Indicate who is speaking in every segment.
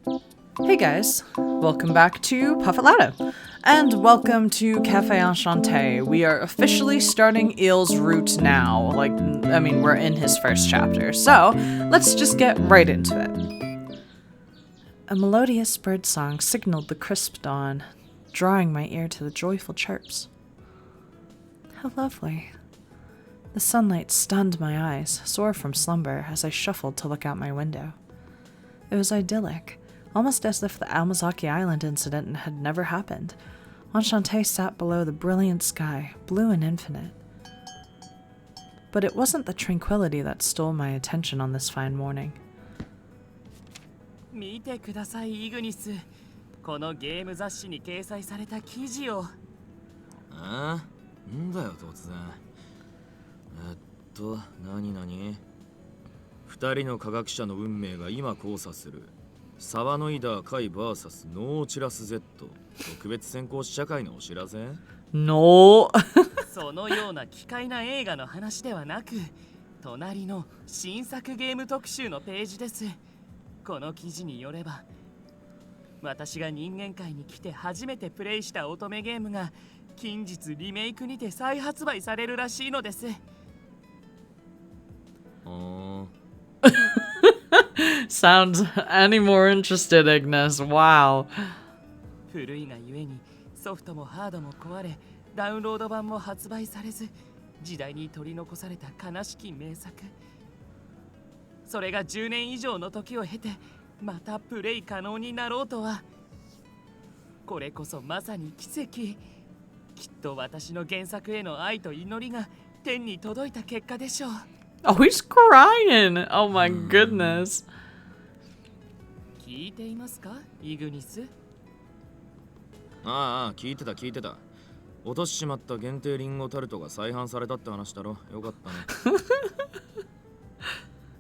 Speaker 1: Hey guys, welcome back to Puff It Louder, and welcome to Café Enchanté. We are officially starting Eel's route now. We're in his first chapter, so let's just get right into it. A melodious birdsong signaled the crisp dawn, drawing my ear to the joyful chirps. How lovely. The sunlight stunned my eyes, sore from slumber, as I shuffled to look out my window. It was idyllic, almost as if the Amazaki Island incident had never happened. Enchanté sat below the brilliant sky, blue and infinite. But it wasn't the tranquility that stole my attention on this fine morning.
Speaker 2: 見てください、イグニス。このゲーム雑誌に掲載された記事を。
Speaker 3: ああ、んだよ突然。何二人の科学者の運命が今交差する。サワノイダー海 vs ノーチラス Z 特別先行試写会のお知らせ？
Speaker 1: No
Speaker 2: そのような奇怪な映画の話ではなく、隣の新作ゲーム特集のページです。この記事によれば、私が人間界に来て初めてプレイした乙女ゲームが近日リメイクにて再発売されるらしいのです。
Speaker 1: Sounds any more interested, Ignis. Wow.
Speaker 2: 古いがゆえにソフトもハードも壊れ、ダウンロード版も発売されず、時代に取り残された悲しき名作。それが10年以上の時を経て、またプレイ可能になろうとは。これこそまさに奇跡。きっと私の原作への愛と祈りが天に届いた結果でしょう。
Speaker 1: Oh, he's crying. Oh my goodness.
Speaker 2: 聞いていますか、イグニス？
Speaker 3: ああ、聞いてた。落とししまった限定リンゴタルトが再販されたって話だろ。よかったね。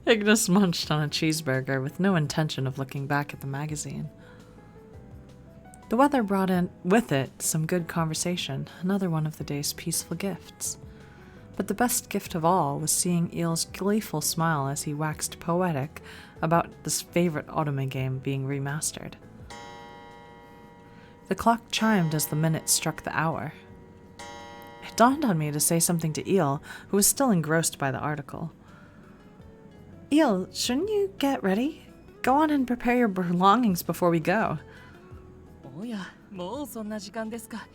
Speaker 1: Ignis munched on a cheeseburger with no intention of looking back at the magazine. The weather brought in with it some good conversation, another one of the day's peaceful gifts. But the best gift of all was seeing Eel's gleeful smile as he waxed poetic about this favorite otome game being remastered. The clock chimed as the minutes struck the hour. It dawned on me to say something to Eel, who was still engrossed by the article. Eel, shouldn't you get ready? Go on and prepare your belongings before we go.
Speaker 2: おや、もうそんな時間ですか。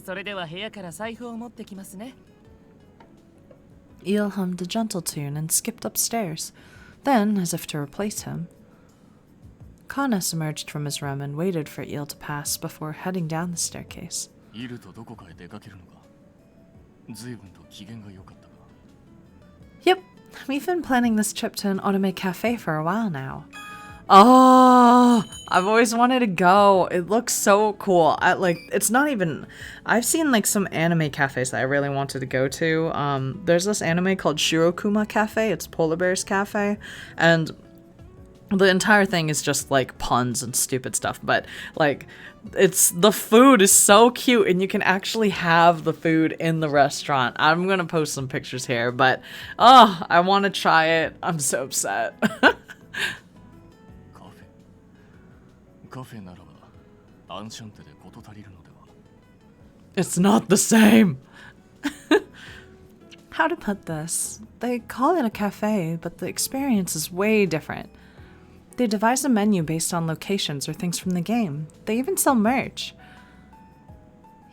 Speaker 2: それでは部屋から財布を持ってきますね。
Speaker 1: Eel hummed a gentle tune and skipped upstairs. Then, as if to replace him, Connus emerged from his room and waited for Eel to pass before heading down the staircase. Yep, we've been planning this trip to an otome cafe for a while now. Oh, I've always wanted to go. It looks so cool. It's not even... I've seen some anime cafes that I really wanted to go to. There's this anime called Shirokuma Cafe. It's Polar Bear's Cafe. And the entire thing is just puns and stupid stuff. But the food is so cute and you can actually have the food in the restaurant. I'm going to post some pictures here. But, I want to try it. I'm so upset. It's not the same. How to put this? They call it a cafe, but the experience is way different. They devise a menu based on locations or things from the game. They even sell merch.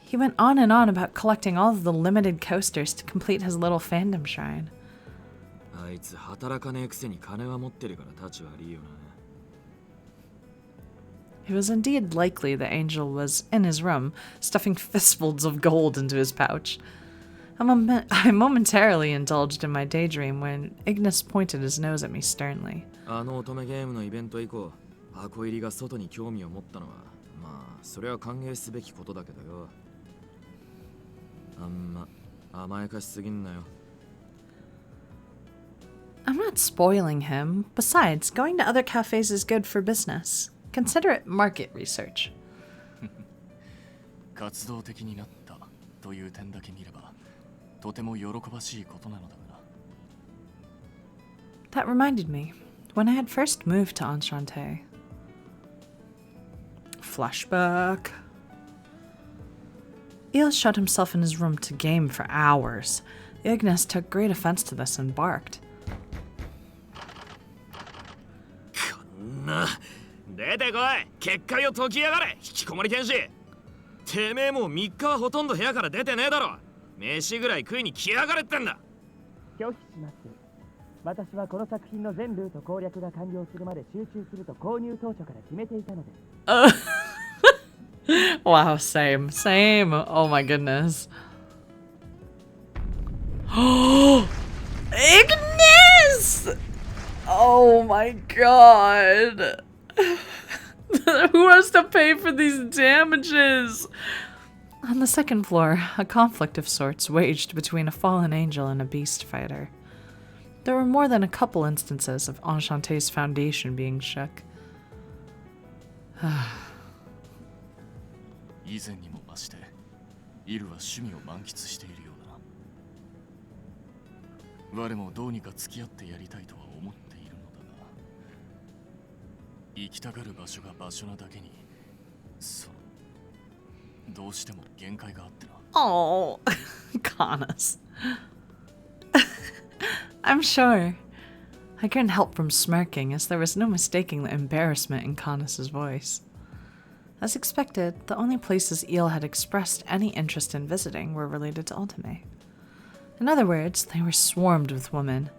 Speaker 1: He went on and on about collecting all of the limited coasters to complete his little fandom shrine. It was indeed likely the angel was in his room, stuffing fistfuls of gold into his pouch. I momentarily indulged in my daydream when Ignis pointed his nose at me sternly. I'm not spoiling him. Besides, going to other cafes is good for business. Consider it market research. That reminded me, when I had first moved to Enchanté, Flashback. Eel shut himself in his room to game for hours. Ignis took great offense to this and barked.
Speaker 3: 出てこい結界を解きやがれ引きこもり天使てめえもう3日はほとんど部屋から出てねえだろ飯ぐらい食いに来やがれってんだ
Speaker 2: 拒否します。私はこの作品の全ルート攻略が完了するまで集中すると購入当初から決めていたのです。
Speaker 1: Wow, same. Same. Oh my goodness. Ignis! Oh my god. Who has to pay for these damages? On the second floor, a conflict of sorts waged between a fallen angel and a beast fighter. There were more than a couple instances of Enchanté's foundation being shook.
Speaker 4: 以前にも増してイルは趣味を満喫しているようだな。我もどうにか付き合ってやりたいとは思っているのだが、行きたがる場所が場所なだけに、どうしても限界があってな。
Speaker 1: Oh, Canas. I'm sure. I couldn't help from smirking, as there was no mistaking the embarrassment in Canas' voice. As expected, the only places Eel had expressed any interest in visiting were related to otome. In other words, they were swarmed with women.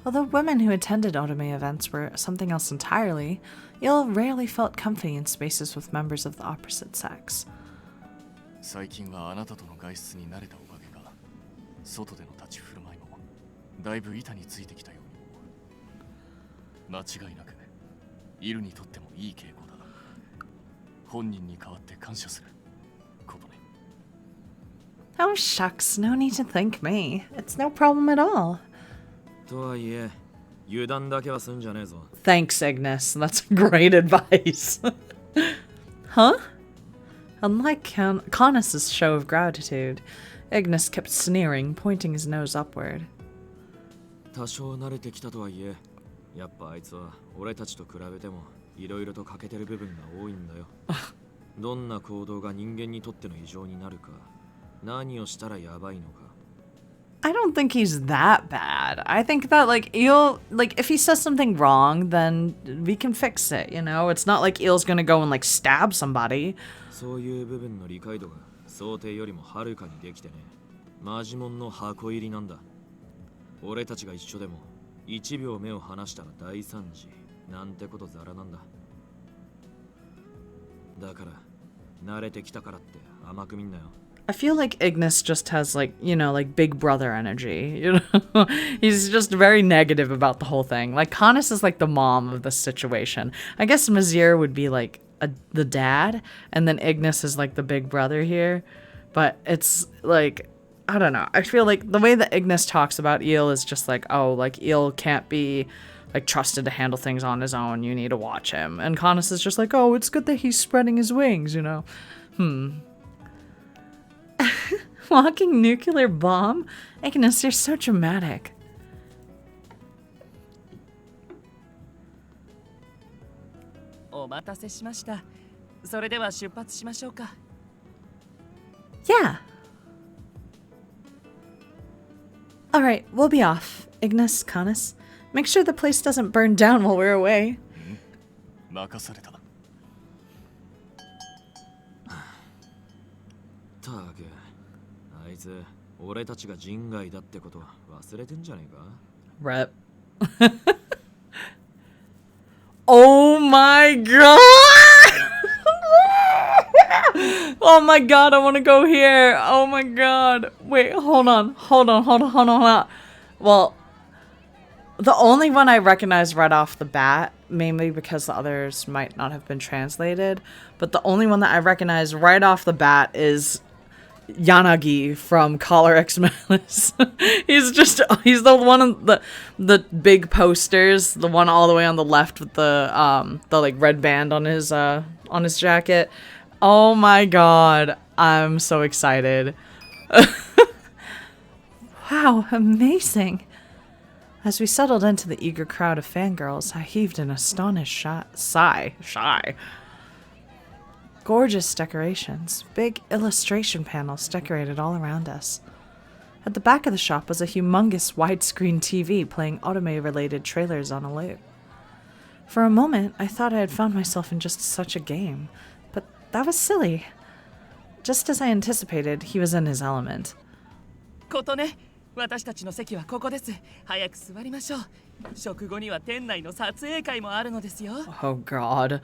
Speaker 1: Although women who attended otome events were something else entirely, Eel rarely felt comfy in spaces with members of the opposite sex.
Speaker 4: 最近はあなたとの外出に慣れたおかげか、外での立ち振る舞いもだいぶ板についてきたように思う。間違いなくイルにとってもいい傾向だ。本人に代わって感謝することね。
Speaker 1: Oh shucks, no need to thank me. It's no problem at all.
Speaker 3: とはいえ、油断だけはすんじゃねえぞ。
Speaker 1: Thanks, Ignis. That's great advice. Huh? Unlike Canas' show of gratitude, Ignis kept sneering, pointing his nose upward.
Speaker 3: 多少慣れてきたとはいえ、やっぱあいつは俺たちと比べてもいろいろと欠けてる部分が多いんだよ。どんな行動が人間にとっての異常になるか、何をしたらやばいのか。
Speaker 1: I don't think he's that bad. I think that, like, Eel, like, if he says something wrong, then we can fix it, you know? It's not like Eel's gonna go and, like, stab somebody.
Speaker 3: そういう部分の理解度が想定よりもはるかにできてね。マジモンの箱入りなんだ。俺たちが一緒でも1秒目を離したら大惨事なんてことザラなんだ。だから慣れてきたからって甘く見んなよ。
Speaker 1: I feel like Ignis just has, like, you know, like big brother energy, you know? He's just very negative about the whole thing. Like, Canas is like the mom of this situation. I guess Mazir would be like the dad, and then Ignis is like the big brother here. But it's like, I don't know. I feel like the way that Ignis talks about Eel is just like, oh, like Eel can't be like trusted to handle things on his own. You need to watch him. And Canas is just like, oh, it's good that he's spreading his wings, you know? Walking nuclear bomb? Ignis, you're so dramatic.
Speaker 2: お待たせしました。それでは出発しましょうか。
Speaker 1: Yeah. Alright, we'll be off. Ignis, Canas. Make sure the place doesn't burn down while we're away.
Speaker 4: 任された。
Speaker 3: たく、あいつ俺たちが人外だってこと忘れてんじゃねえか。
Speaker 1: Rep. Oh my god! Oh my god, I want to go here. Oh my god. Wait, hold on. Well, the only one I recognize right off the bat, mainly because the others might not have been translated, but the only one that I recognize right off the bat is Yanagi from Collar X Malice. he's the one of the big posters, the one all the way on the left with the like red band on his jacket. Oh my god, I'm so excited. Wow, amazing. As we settled into the eager crowd of fangirls, I heaved an astonished sigh. Gorgeous decorations, big illustration panels decorated all around us. At the back of the shop was a humongous widescreen TV playing otome-related trailers on a loop. For a moment, I thought I had found myself in just such a game, but that was silly. Just as I anticipated, he was in his element.
Speaker 2: ことね、私たちの席はここです。早く座りましょう。食後には店内の撮影会もあるのですよ。
Speaker 1: Oh God.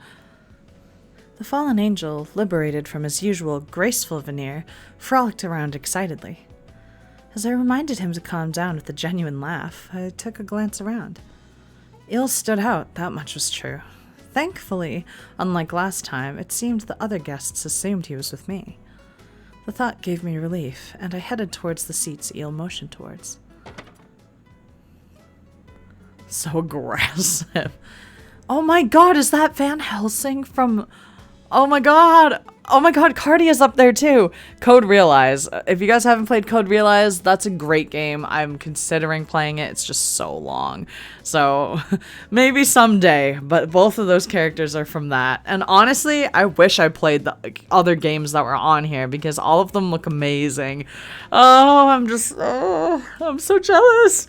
Speaker 1: The fallen angel, liberated from his usual graceful veneer, frolicked around excitedly. As I reminded him to calm down with a genuine laugh, I took a glance around. Il stood out, that much was true. Thankfully, unlike last time, it seemed the other guests assumed he was with me. The thought gave me relief, and I headed towards the seats Il motioned towards. So aggressive. Oh my God, is that Van Helsing from... Oh my God, Cardi is up there too. Code Realize. If you guys haven't played Code Realize, that's a great game. I'm considering playing it. It's just so long. So maybe someday, but both of those characters are from that. And honestly, I wish I played the other games that were on here because all of them look amazing. Oh, I'm so jealous.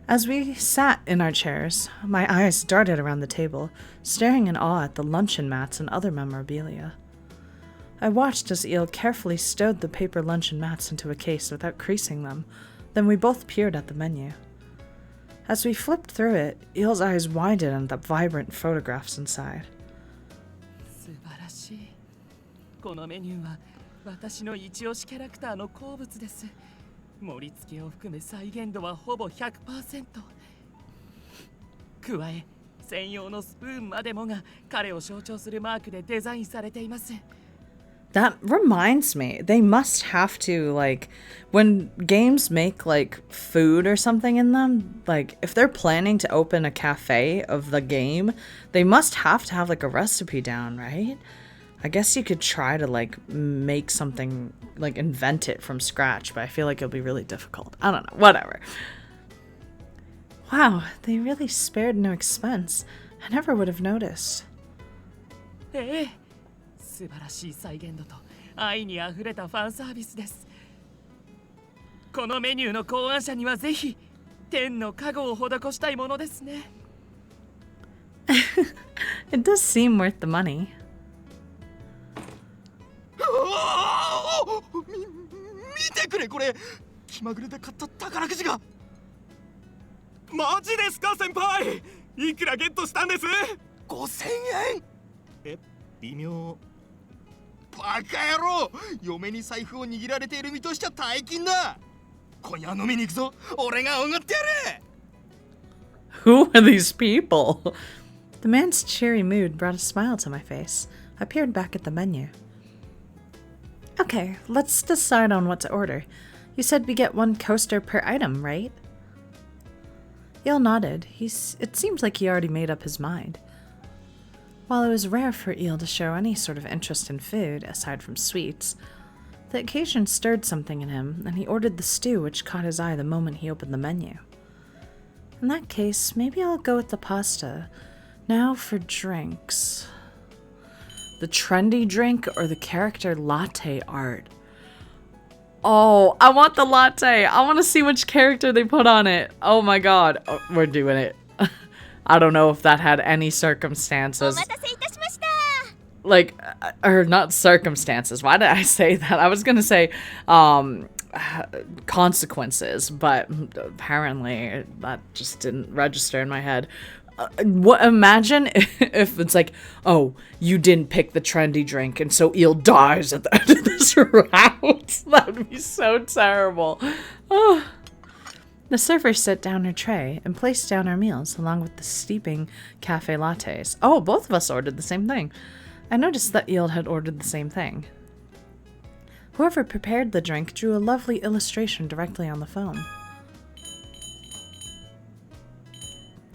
Speaker 1: As we sat in our chairs, my eyes darted around the table, staring in awe at the luncheon mats and other memorabilia. I watched as Il carefully stowed the paper luncheon mats into a case without creasing them, then we both peered at the menu. As we flipped through it, Il's eyes widened at the vibrant photographs inside.
Speaker 2: 素晴らしい。このメニューは私の一押しキャラクターの好物です。盛り付けを含め再現度はほぼ 100%。加え、専用のスプーンまでもが彼を象徴するマークでデザインされています。
Speaker 1: That reminds me, they must have to, like, when games make, like, food or something in them, like, if they're planning to open a cafe of the game, they must have to have, like, a recipe down, right? I guess you could try to, like, make something, like, invent it from scratch, but I feel like it'll be really difficult. I don't know, whatever. Wow, they really spared no expense. I never would have noticed.
Speaker 2: ええ、素晴らしい再現度と愛にあふれたファンサービスです。このメニューの考案者にはぜひ天の加護を施したいものですね。
Speaker 1: It does seem worth the money.
Speaker 4: 見てくれこれ気まぐれで買った宝くじが
Speaker 5: マジですか先輩いくらゲットしたんです
Speaker 4: 5000円え微妙バカ野郎嫁に財布を握られている身としちゃ大金だ今夜飲みに行くぞ俺がおごってやれ
Speaker 1: Who are these people? The man's cheery mood brought a smile to my face. I peered back at the menu. Okay, let's decide on what to order. You said we get one coaster per item, right? Il nodded. It seemed like he already made up his mind. While it was rare for Il to show any sort of interest in food, aside from sweets, the occasion stirred something in him, and he ordered the stew which caught his eye the moment he opened the menu. In that case, maybe I'll go with the pasta. Now for drinks. The trendy drink or the character latte art? Oh, I want the latte. I want to see which character they put on it. Oh my god. Oh, we're doing it. I don't know if that had any circumstances. Like, or not circumstances. Why did I say that? I was going to say consequences, but apparently that just didn't register in my head. Imagine if it's like, oh, you didn't pick the trendy drink, and so Il dies at the end of this route. That would be so terrible. Oh. The server set down her tray and placed down our meals, along with the steeping cafe lattes. Oh, both of us ordered the same thing. I noticed that Il had ordered the same thing. Whoever prepared the drink drew a lovely illustration directly on the phone.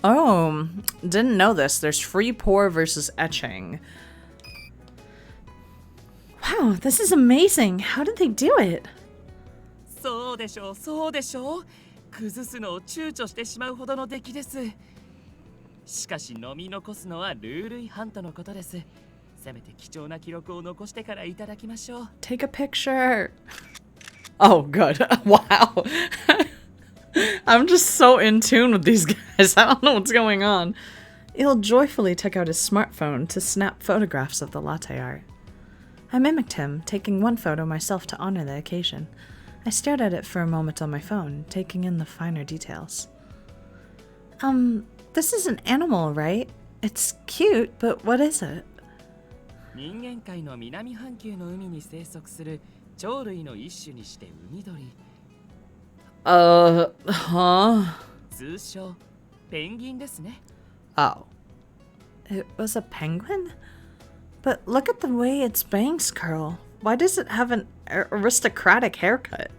Speaker 1: Oh, didn't know this. There's free pour versus etching. Wow, this is amazing. How did they do it?
Speaker 2: そうでしょう、そうでしょう。崩すのを躊躇してしまうほどの出来です。しかし飲み残すのはルール違反とのことです。せめて貴重な記録を残してからいただきましょう。
Speaker 1: Take a picture. Oh, good. Wow. I'm just so in tune with these guys. I don't know what's going on. Il joyfully took out his smartphone to snap photographs of the latte art. I mimicked him, taking one photo myself to honor the occasion. I stared at it for a moment on my phone, taking in the finer details. This is an animal, right? It's cute, but what is it?
Speaker 2: 人間界の南半球の海に生息する鳥類の一種にして海鳥。
Speaker 1: Huh?
Speaker 2: 通称ペンギンですね。
Speaker 1: Oh. It was a penguin? But look at the way its bangs curl. Why does it have an aristocratic haircut?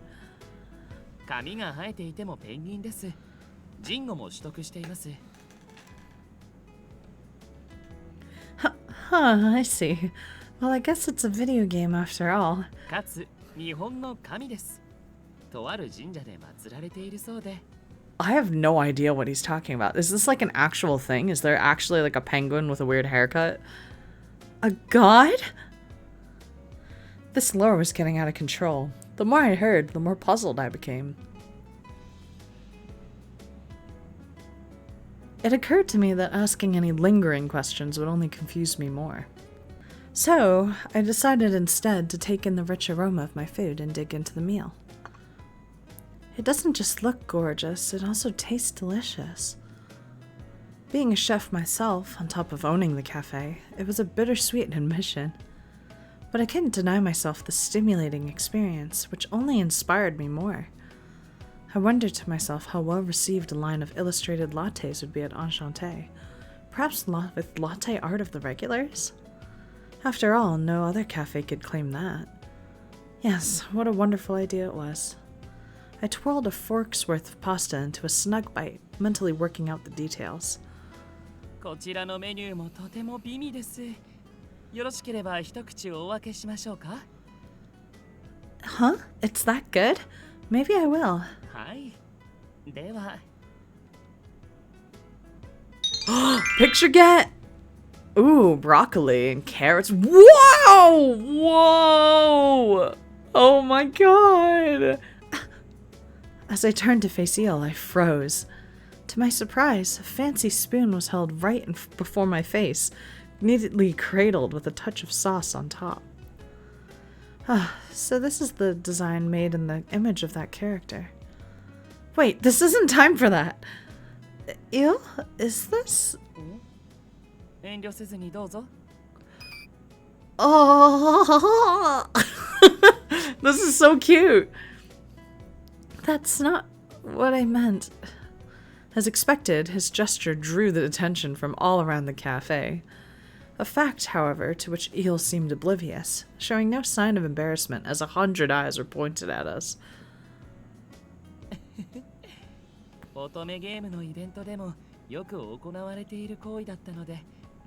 Speaker 2: 髪が生えていてもペンギンです。人語も取得しています。
Speaker 1: Huh, I see. Well, I guess it's a video game after all.
Speaker 2: かつ日本の神です。とある神社で祀られているそうで。
Speaker 1: I have no idea what he's talking about. Is this like an actual thing? Is there actually like a penguin with a weird haircut? A god? This lore was getting out of control. The more I heard, the more puzzled I became. It occurred to me that asking any lingering questions would only confuse me more. So, I decided instead to take in the rich aroma of my food and dig into the meal. It doesn't just look gorgeous, it also tastes delicious. Being a chef myself, on top of owning the cafe, it was a bittersweet admission. But I couldn't deny myself the stimulating experience, which only inspired me more. I wondered to myself how well received a line of illustrated lattes would be at Enchanté, perhaps with latte art of the regulars? After all, no other cafe could claim that. Yes, what a wonderful idea it was. I twirled a fork's worth of pasta into a snug bite, mentally working out the details.
Speaker 2: こちらのメニューもとても美味です。よろしければ一口お分けしましょうか。
Speaker 1: Huh? It's that good? Maybe I will.
Speaker 2: はい。では。
Speaker 1: Picture get! Ooh, broccoli and carrots. Whoa! Whoa! Oh my god! As I turned to face Il, I froze. To my surprise, a fancy spoon was held right before my face, neatly cradled with a touch of sauce on top. So this is the design made in the image of that character. Wait, this isn't time for that! Il? Is this?
Speaker 2: 遠慮せずにどうぞ。
Speaker 1: Oh! This is so cute! That's not what I meant. As expected, his gesture drew the attention from all around the cafe. A fact, however, to which Il seemed oblivious, showing no sign of embarrassment as 100 eyes were pointed at us.
Speaker 2: 乙女ゲームのイベントでもよく行われている行為だったので、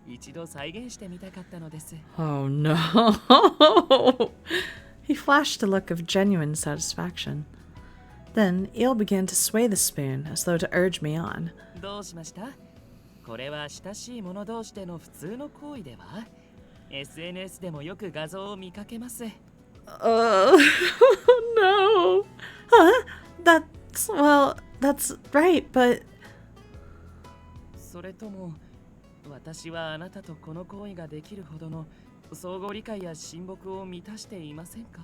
Speaker 2: 一度再現してみたかったのです。
Speaker 1: Oh no! He flashed a look of genuine satisfaction. Then, Il began to sway the spoon as though to urge me on.
Speaker 2: どうしました？これは親しい者同士での普通の行為では？ SNS でもよく画像を見かけます。
Speaker 1: No. Huh? That's right, but...
Speaker 2: それとも、私はあなたとこの行為ができるほどの相互理解や親睦を満たしていませんか？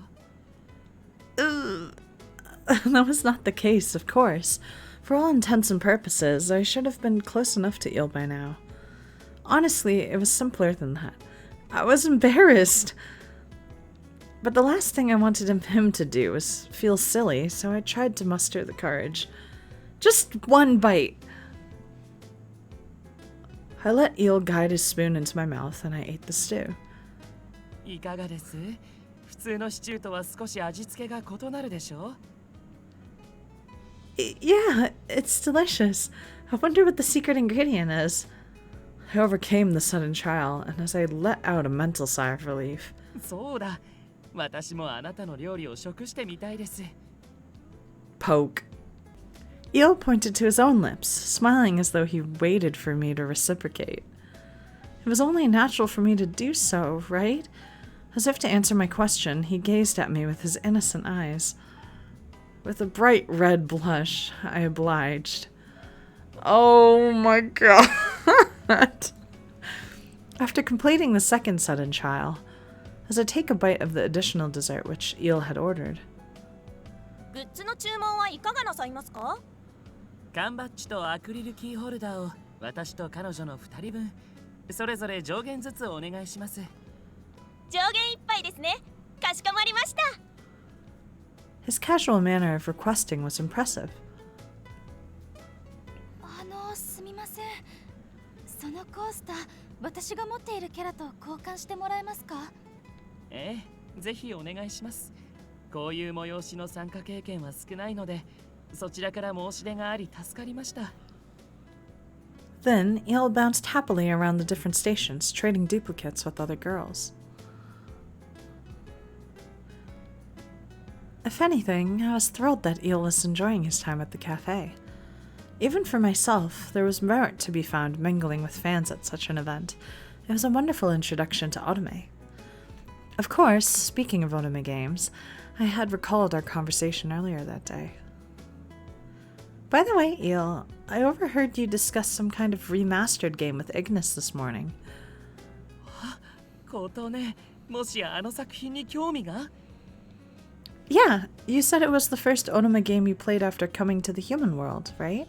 Speaker 1: That was not the case, of course. For all intents and purposes, I should have been close enough to Il by now. Honestly, it was simpler than that. I was embarrassed. But the last thing I wanted him to do was feel silly, so I tried to muster the courage. Just one bite. I let Il guide his spoon into my mouth and I ate the stew.
Speaker 2: いかがです？普通のシチューとは少し味付けが異なるでしょ？
Speaker 1: Yeah, it's delicious. I wonder what the secret ingredient is. I overcame the sudden trial, and as I let out a mental sigh of relief.
Speaker 2: そうだ。私もあなたの料理を食してみたいです。
Speaker 1: Poke. Il pointed to his own lips, smiling as though he waited for me to reciprocate. It was only natural for me to do so, right? As if to answer my question, he gazed at me with his innocent eyes. With a bright red blush, I obliged. Oh my god. After completing the second sudden trial, as I take a bite of the additional dessert which Eel had ordered.
Speaker 6: グッズの注文はいかがなさいますか？
Speaker 2: 缶バッジとアクリルキーホルダーを私と彼女の2人分それぞれ上限ずつお願いします。
Speaker 6: 上限いっぱいですね。かしこまりました。
Speaker 1: His casual manner of requesting was impressive.
Speaker 6: すみません。そのコースター、私が持っているキャラと交換してもらえますか？
Speaker 2: ええ、ぜひお願いします。こういう催しの参加経験は少ないので、そちらから申し出があり助かりました。
Speaker 1: Then, Eel bounced happily around the different stations, trading duplicates with other girls. If anything, I was thrilled that Eel was enjoying his time at the cafe. Even for myself, there was merit to be found mingling with fans at such an event. It was a wonderful introduction to otome. Of course, speaking of otome games, I had recalled our conversation earlier that day. By the way, Eel, I overheard you discuss some kind of remastered game with Ignis this morning.
Speaker 2: ことね、もしやあの作品に興味が？
Speaker 1: Yeah, you said it was the first otome game you played after coming to the human world, right?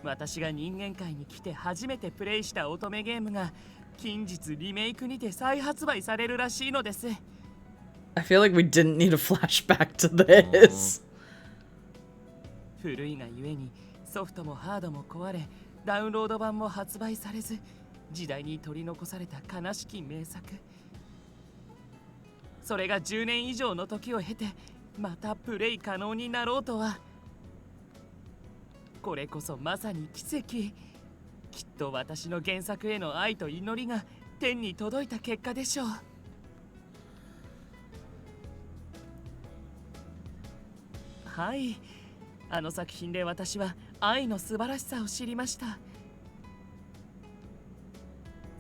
Speaker 2: 私が人間界に来て初めてプレイした乙女ゲームが近日リメイクにて再発売されるらしいのです。
Speaker 1: I feel like we didn't need a flashback to this.
Speaker 2: 古いがゆえにソフトもハードも壊れ、ダウンロード版も発売されず、時代に取り残された悲しき名作。それが10年以上の時を経て、またプレイ可能になろうとは。これこそまさに奇跡。きっと私の原作への愛と祈りが天に届いた結果でしょう。はい、あの作品で私は愛の素晴らしさを知りました。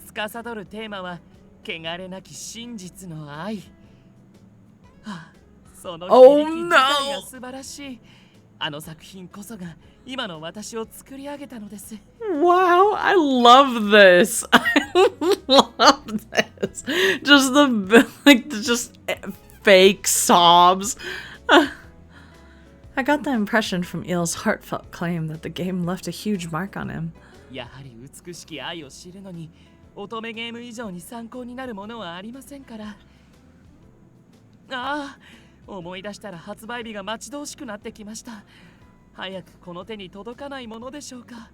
Speaker 2: 司るテーマは汚れなき真実の愛。はあ、その響き自体が素晴らしい。あの作品こそが今の私を作り上げたのです。
Speaker 1: Wow, I love this. I love this. Just just fake sobs. I got the impression from Eel's heartfelt claim that the game left a huge mark on him.
Speaker 2: やはり美しき愛を知るのに乙女ゲーム以上に参考になるものはありませんから。ああ、思い出したら発売日が待ち遠しくなってきました。早くこの手に届かないものでしょうか。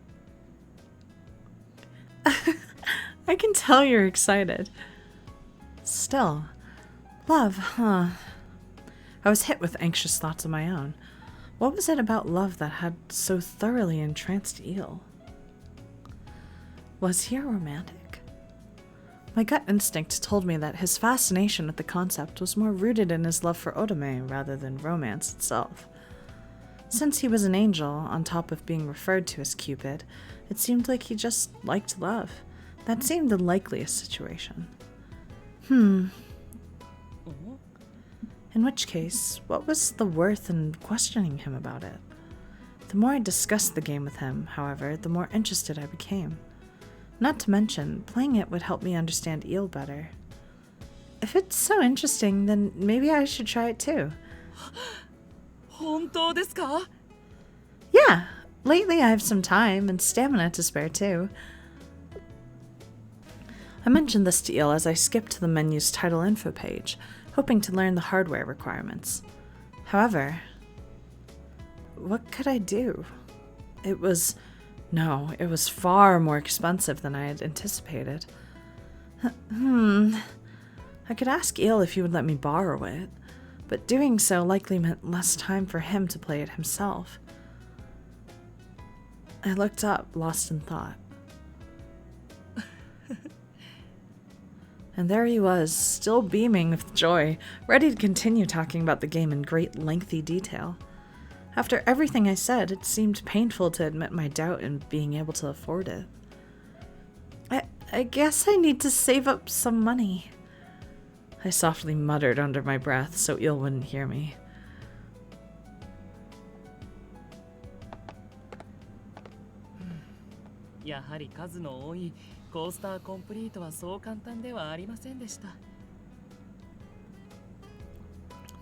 Speaker 1: I can tell you're excited. Still, love, huh? I was hit with anxious thoughts of my own. What was it about love that had so thoroughly entranced Eel? Was he a romantic? My gut instinct told me that his fascination with the concept was more rooted in his love for otome rather than romance itself. Since he was an angel, on top of being referred to as Cupid, it seemed like he just liked love. That seemed the likeliest situation. In which case, what was the worth in questioning him about it? The more I discussed the game with him, however, the more interested I became. Not to mention, playing it would help me understand Eel better. If it's so interesting, then maybe I should try it too.
Speaker 2: 本当ですか?
Speaker 1: Yeah, lately I have some time and stamina to spare too. I mentioned this to Eel as I skipped to the menu's title info page, hoping to learn the hardware requirements. However, what could I do? It was far more expensive than I had anticipated. I could ask Eel if he would let me borrow it, but doing so likely meant less time for him to play it himself. I looked up, lost in thought. And there he was, still beaming with joy, ready to continue talking about the game in great lengthy detail. After everything I said, it seemed painful to admit my doubt in being able to afford it. I guess I need to save up some money, I softly muttered under my breath so Il wouldn't hear me.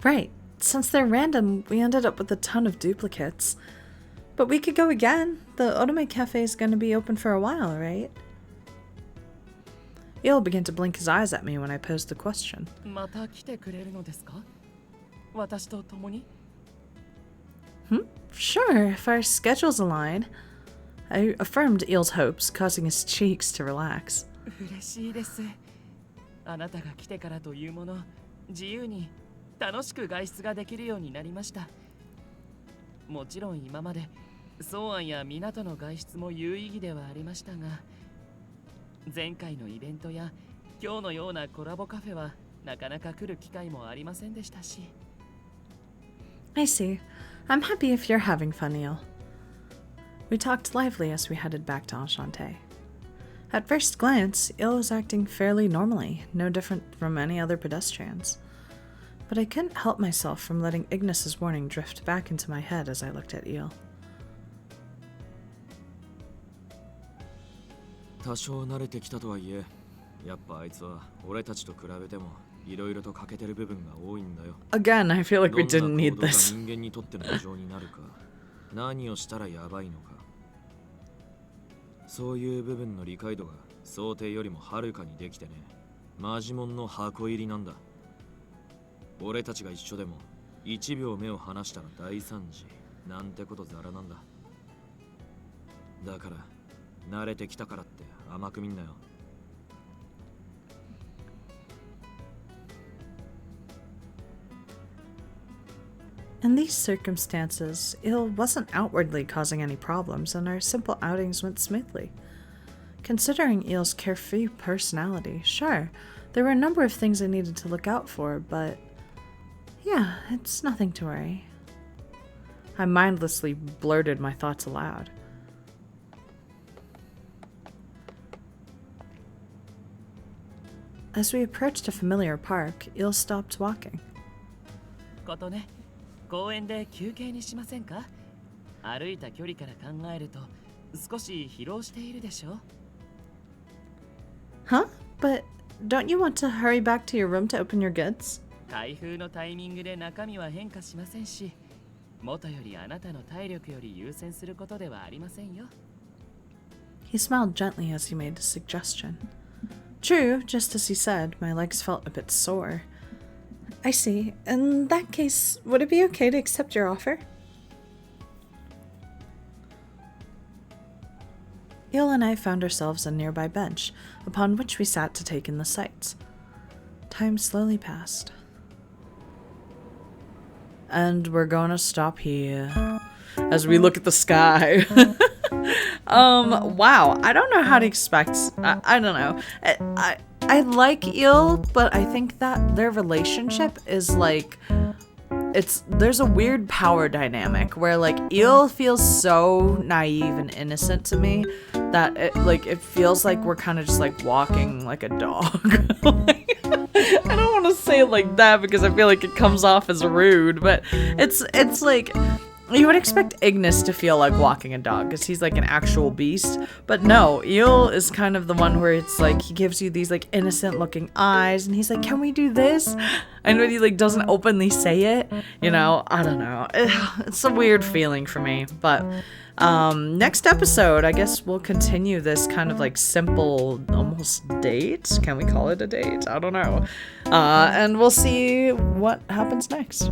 Speaker 1: Right. Since they're random, we ended up with a ton of duplicates. But we could go again. The Otome Cafe is going to be open for a while, right? Il began to blink his eyes at me when I posed the question. Sure, if our schedules align. I affirmed Il's hopes, causing his cheeks to relax. I see. I'm happy if you're having fun, Il. We talked lively as we headed back to Enchanté. At first glance, Il was acting fairly normally, no different from any other pedestrians. But I couldn't help myself from letting Ignis's warning drift back into my head as I looked at Il.
Speaker 3: 多少慣れてきたとはいえ、やっぱあいつは俺たちと比べてもいろいろと欠けてる部分が多いんだよ。
Speaker 1: Again, I feel like we didn't need this.
Speaker 3: どんな行動が人間にとっての異常になるか、何をしたらやばいのか。そういう部分の理解度が想定よりもはるかにできてね。マジモンの箱入りなんだ。俺たちが一緒でも1秒目を離したら大惨事なんてことざらなんだ。だから慣れてきたからって甘く見んなよ。
Speaker 1: In these circumstances, Il wasn't outwardly causing any problems, and our simple outings went smoothly. Considering Il's carefree personality, sure, there were a number of things I needed to look out for, but yeah, it's nothing to worry. I mindlessly blurted my thoughts aloud. As we approached a familiar park, Il stopped walking.
Speaker 2: 公園で休憩にしませんか？歩いた距離から考えると少し疲労しているでしょ？
Speaker 1: Huh? But don't you want to hurry back to your room to open your goods?
Speaker 2: 開封のタイミングで中身は変化しませんし、元よりあなたの体力より優先することではありませんよ。
Speaker 1: He smiled gently as he made a suggestion. True, just as he said, my legs felt a bit sore. I see. In that case, would it be okay to accept your offer? Il and I found ourselves a nearby bench, upon which we sat to take in the sights. Time slowly passed. And we're gonna stop here as we look at the sky. Wow, I don't know how to expect, I don't know. I like Il, but I think that their relationship is like, there's a weird power dynamic where like Il feels so naive and innocent to me that it feels like we're kind of just like walking like a dog. Like, I don't want to say it like that because I feel like it comes off as rude, but it's like, you would expect Ignis to feel like walking a dog because he's like an actual beast, but no, Il is kind of the one where it's like he gives you these like innocent looking eyes and he's like, can we do this? And when he like doesn't openly say it, you know, I don't know, it's a weird feeling for me. But next episode, I guess we'll continue this kind of like simple almost date. Can we call it a date? I don't know. And we'll see what happens next.